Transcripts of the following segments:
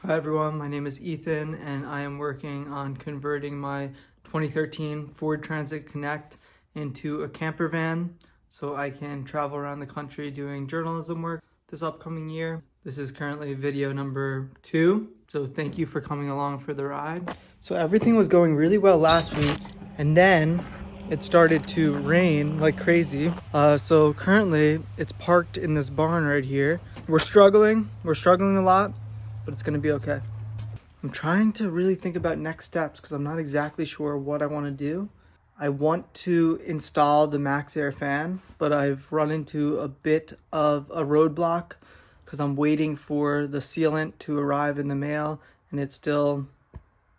Hi everyone, my name is Ethan and I am working on converting my 2013 Ford Transit Connect into a camper van so I can travel around the country doing journalism work this upcoming year. This is currently video number 2, so thank you for coming along for the ride. So everything was going really well last week and then it started to rain like crazy. So currently it's parked in this barn right here. We're struggling a lot, but it's gonna be okay. I'm trying to really think about next steps because I'm not exactly sure what I want to do. I want to install the Max Air fan, but I've run into a bit of a roadblock because I'm waiting for the sealant to arrive in the mail and it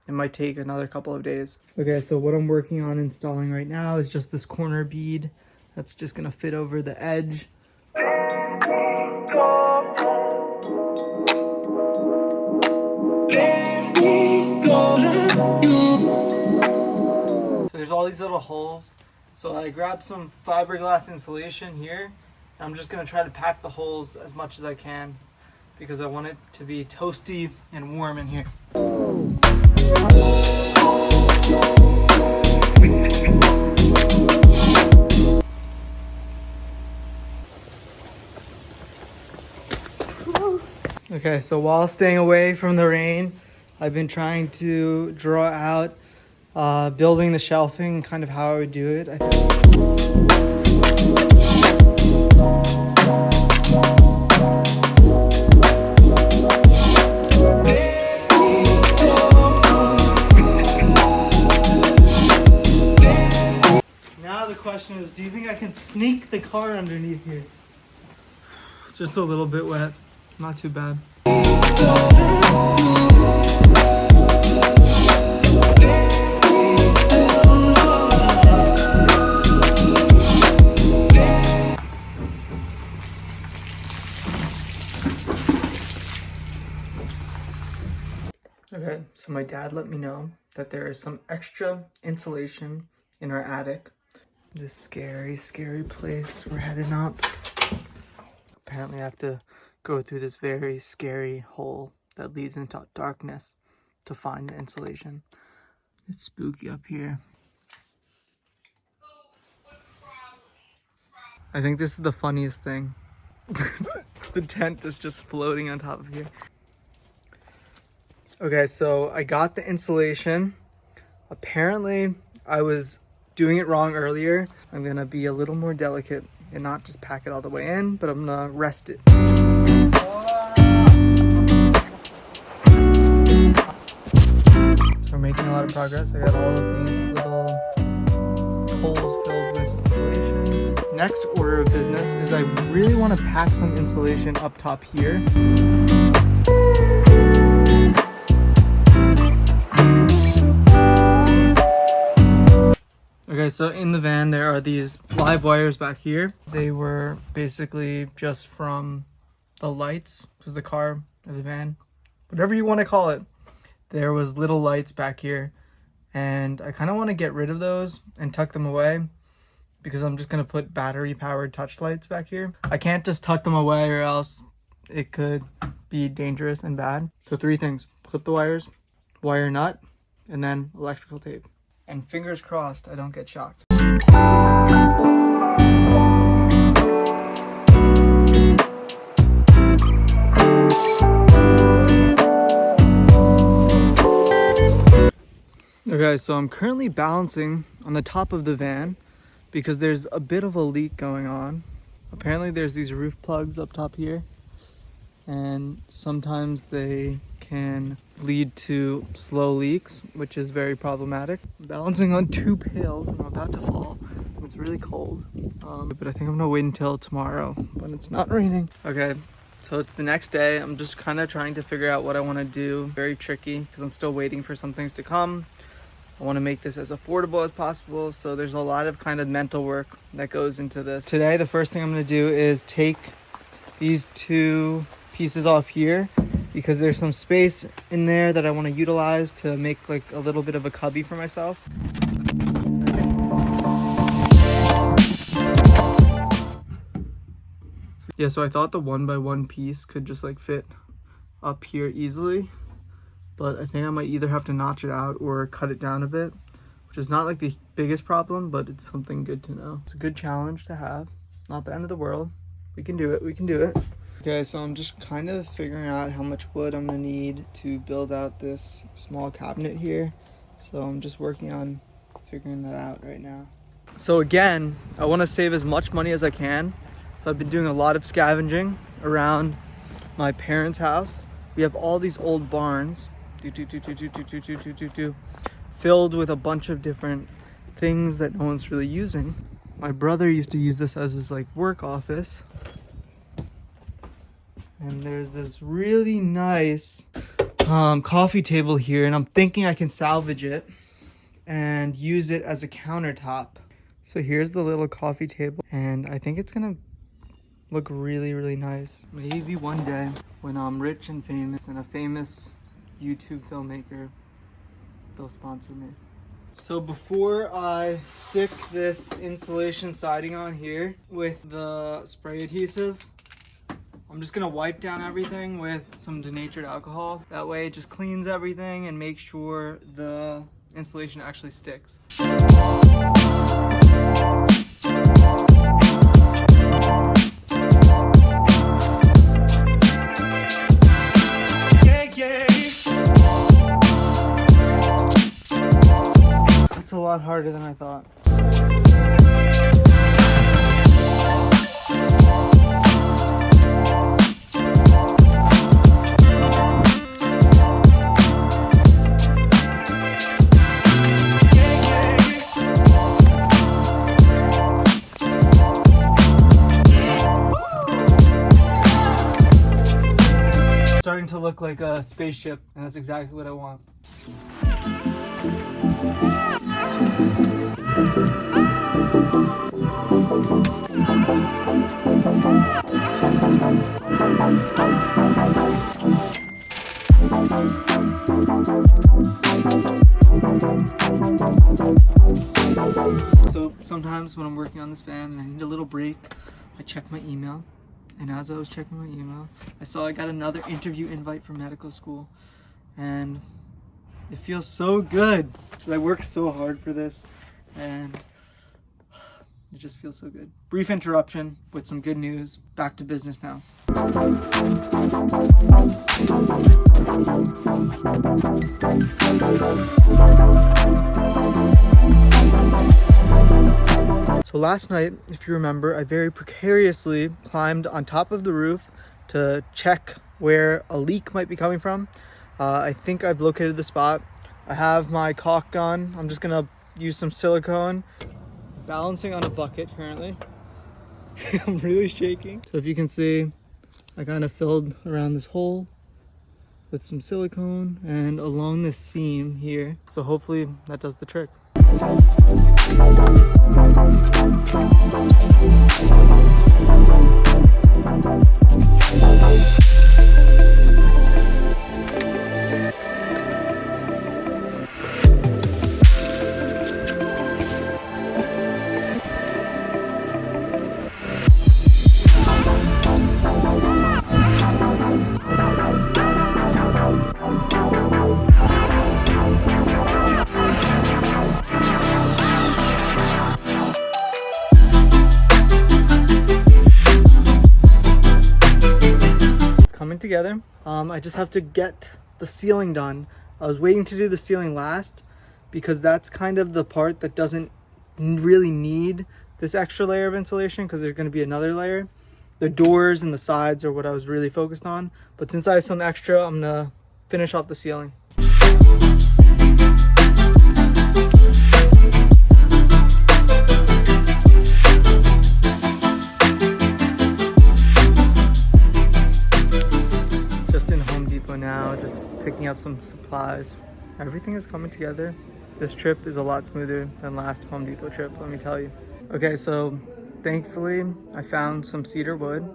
might take another couple of days. Okay, so what I'm working on installing right now is just this corner bead that's just gonna fit over the edge. So there's all these little holes. So I grabbed some fiberglass insulation here. I'm just gonna try to pack the holes as much as I can because I want it to be toasty and warm in here. Okay, so while staying away from the rain, I've been trying to draw out building the shelving and kind of how I would do it. Now the question is, do you think I can sneak the car underneath here? Just a little bit wet, not too bad. Okay, so my dad let me know that there is some extra insulation in our attic. This scary, scary place we're heading up. Apparently I have to go through this very scary hole that leads into darkness to find the insulation. It's spooky up here. I think this is the funniest thing. The tent is just floating on top of here. Okay, so I got the insulation. Apparently I was doing it wrong earlier. I'm gonna be a little more delicate and not just pack it all the way in, but I'm gonna rest it. So we're making a lot of progress. I got all of these little holes filled with insulation. Next order of business is I really want to pack some insulation up top here. Okay, so in the van there are these live wires back here. They were basically just from the lights, because the car or the van, whatever you want to call it, there was little lights back here. And I kind of want to get rid of those and tuck them away because I'm just going to put battery powered touch lights back here. I can't just tuck them away or else it could be dangerous and bad. So 3 things: clip the wires, wire nut, and then electrical tape. And fingers crossed I don't get shocked. Okay, so I'm currently balancing on the top of the van because there's a bit of a leak going on. Apparently there's these roof plugs up top here, and sometimes they can lead to slow leaks, which is very problematic. I'm balancing on 2 pails and I'm about to fall. It's really cold, but I think I'm gonna wait until tomorrow when it's not raining. Okay, so it's the next day. I'm just kind of trying to figure out what I want to do. Very tricky because I'm still waiting for some things to come. I want to make this as affordable as possible, so there's a lot of kind of mental work that goes into this. Today, the first thing I'm going to do is take these 2 pieces off here because there's some space in there that I want to utilize to make like a little bit of a cubby for myself. Yeah, so I thought the 1x1 piece could just like fit up here easily, but I think I might either have to notch it out or cut it down a bit, which is not like the biggest problem, but it's something good to know. It's a good challenge to have. Not the end of the world. We can do it. We can do it. Okay, so I'm just kind of figuring out how much wood I'm gonna need to build out this small cabinet here. So I'm just working on figuring that out right now. So again, I want to save as much money as I can. So I've been doing a lot of scavenging around my parents' house. We have all these old barns, filled with a bunch of different things that no one's really using. My brother used to use this as his like work office. And there's this really nice coffee table here, and I'm thinking I can salvage it and use it as a countertop. So here's the little coffee table, and I think it's gonna look really, really nice. Maybe one day when I'm rich and famous and a famous YouTube filmmaker, they'll sponsor me. So before I stick this insulation siding on here with the spray adhesive, I'm just gonna wipe down everything with some denatured alcohol. That way it just cleans everything and makes sure the insulation actually sticks. It's a lot harder than I thought. Starting to look like a spaceship, and that's exactly what I want. So sometimes when I'm working on this van and I need a little break, I check my email. And as I was checking my email, I saw I got another interview invite for medical school. And it feels so good because I worked so hard for this. And it just feels so good. Brief interruption with some good news. Back to business now. So last night, if you remember, I very precariously climbed on top of the roof to check where a leak might be coming from. I think I've located the spot. I have my caulk gun. I'm just gonna use some silicone. Balancing on a bucket currently. I'm really shaking. So if you can see, I kind of filled around this hole with some silicone and along this seam here. So hopefully that does the trick. Coming together. I just have to get the ceiling done. I was waiting to do the ceiling last because that's kind of the part that doesn't really need this extra layer of insulation because there's going to be another layer. The doors and the sides are what I was really focused on, but since I have some extra, I'm gonna finish off the ceiling. Now just picking up some supplies. Everything is coming together. This trip is a lot smoother than last Home Depot trip, let me tell you. Okay, so thankfully I found some cedar wood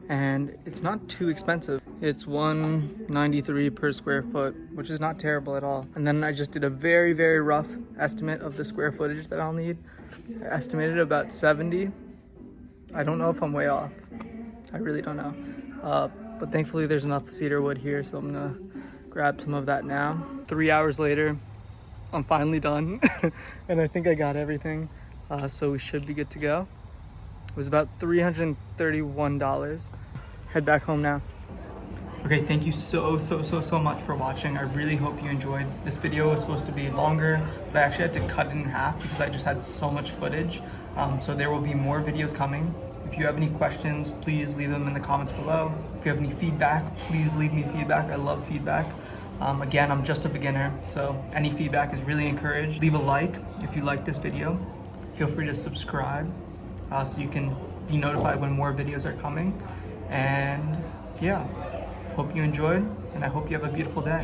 and it's not too expensive. It's $193 per square foot, which is not terrible at all. And then I just did a very, very rough estimate of the square footage that I'll need. I estimated about 70. I don't know if I'm way off. I really don't know. But thankfully there's enough cedar wood here, so I'm gonna grab some of that now. 3 hours later, I'm finally done. And I think I got everything. So we should be good to go. It was about $331. Head back home now. Okay, thank you so much for watching. I really hope you enjoyed. This video was supposed to be longer, but I actually had to cut it in half because I just had so much footage. So there will be more videos coming. If you have any questions, please leave them in the comments below. If you have any feedback, please leave me feedback. I love feedback. Again, I'm just a beginner, so any feedback is really encouraged. Leave a like if you like this video. Feel free to subscribe so you can be notified when more videos are coming. And yeah, hope you enjoyed, and I hope you have a beautiful day.